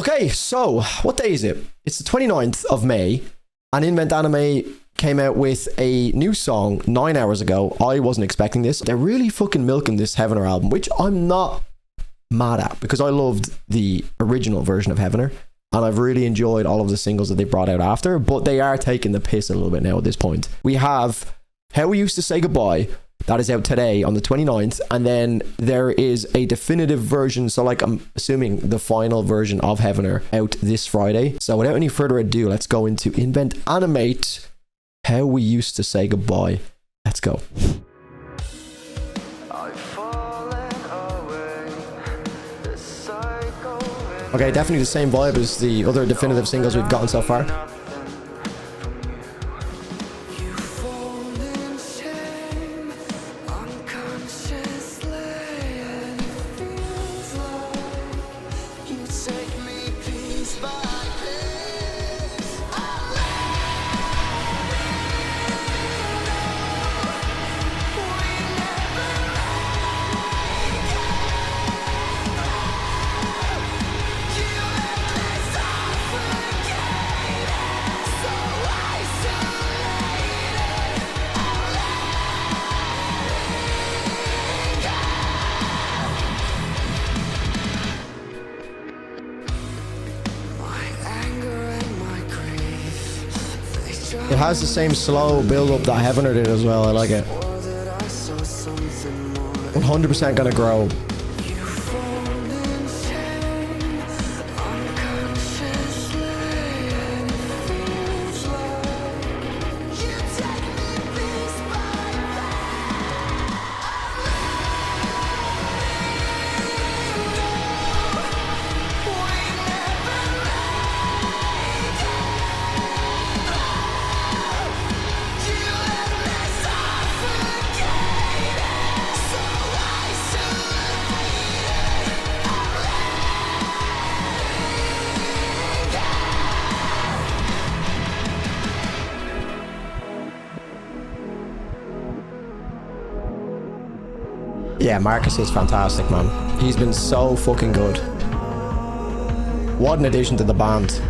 Okay, so what day is it? It's the 29th of May, and Animate came out with a new song 9 hours ago. I wasn't expecting this. They're really fucking milking this Heavener album, which I'm not mad at, because I loved the original version of Heavener, and I've really enjoyed all of the singles that they brought out after, but they are taking the piss a little bit now at this point. We have How We Used to Say Goodbye, that is out today on the 29th, and then there is a definitive version, so like I'm assuming the final version of Heavener, out this Friday. So without any further ado, let's go into Animate, How We Used to Say Goodbye. Let's go. Okay, definitely the same vibe as the other definitive singles we've gotten so far. It has the same slow build up that Heavener did as well. I like it. 100% gonna grow. Yeah, Marcus is fantastic, man. He's been so fucking good. What an addition to the band.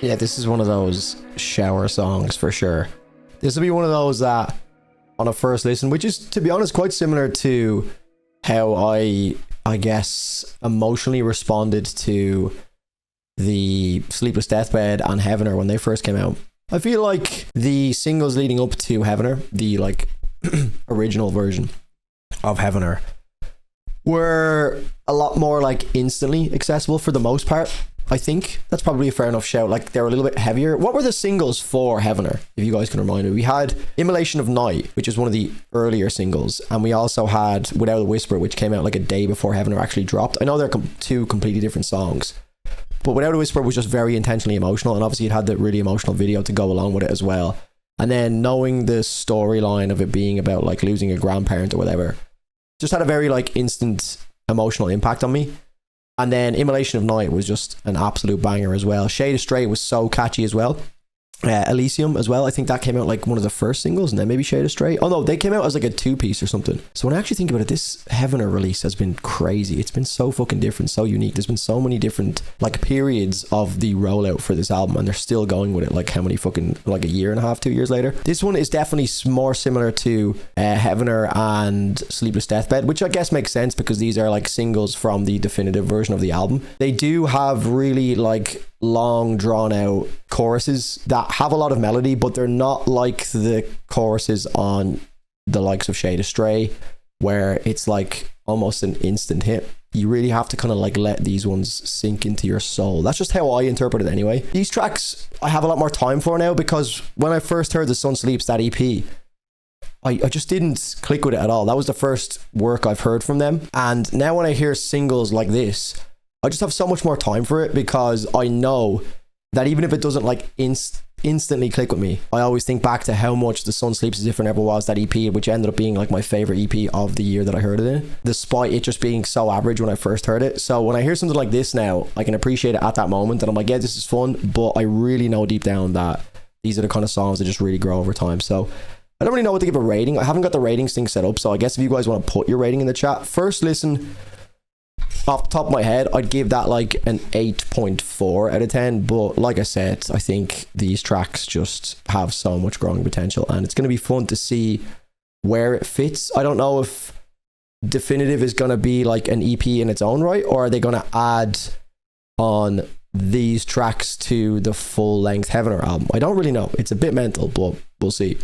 Yeah, this is one of those shower songs for sure. This will be one of those that, on a first listen, which is, to be honest, quite similar to how I guess, emotionally responded to the Sleepless Deathbed and Heavener when they first came out. I feel like the singles leading up to Heavener, the like original version of Heavener, were a lot more like instantly accessible for the most part. I think that's probably a fair enough shout. Like, they were a little bit heavier. What were the singles for Heavener, if you guys can remind me? We had Immolation of Night, which is one of the earlier singles, and we also had Without a Whisper, which came out like a day before Heavener actually dropped. I know they're two completely different songs, But Without a Whisper was just very intentionally emotional, and obviously it had that really emotional video to go along with it as well. And then knowing the storyline of it being about like losing a grandparent or whatever, just had a very like instant emotional impact on me. And then Immolation of Night was just an absolute banger as well. Shade of Stray was so catchy as well. Elysium as well. I think that came out like one of the first singles, and then maybe Shade of Stray. Oh no, they came out as like a 2-piece or something. So when I actually think about it, this Heavener release has been crazy. It's been so fucking different, so unique. There's been so many different like periods of the rollout for this album, and they're still going with it like how many fucking, like a year and a half, 2 years later. This one is definitely more similar to Heavener and Sleepless Deathbed, which I guess makes sense because these are like singles from the definitive version of the album. They do have really like long drawn out choruses that have a lot of melody, but they're not like the choruses on the likes of Shade of Stray, where it's like almost an instant hit. You really have to kind of like let these ones sink into your soul. That's just how I interpret it anyway. These tracks I have a lot more time for now, because when I first heard The Sun Sleeps, that EP, I just didn't click with it at all. That was the first work I've heard from them. And now when I hear singles like this, I just have so much more time for it, because I know that even if it doesn't like instantly click with me, I always think back to how much The Sun Sleeps As If It Never Was, that EP, which ended up being like my favorite EP of the year that I heard it in, despite it just being so average when I first heard it. So when I hear something like this now, I can appreciate it at that moment, and I'm like, yeah, this is fun, but I really know deep down that these are the kind of songs that just really grow over time. So I don't really know what to give a rating. I haven't got the ratings thing set up, so I guess if you guys want to put your rating in the chat. First listen, off the top of my head, I'd give that like an 8.4 out of 10. But like I said, I think these tracks just have so much growing potential, and it's going to be fun to see where it fits. I don't know if Definitive is going to be like an EP in its own right, or are they going to add on these tracks to the full length Heavener album? I don't really know. It's a bit mental, but we'll see.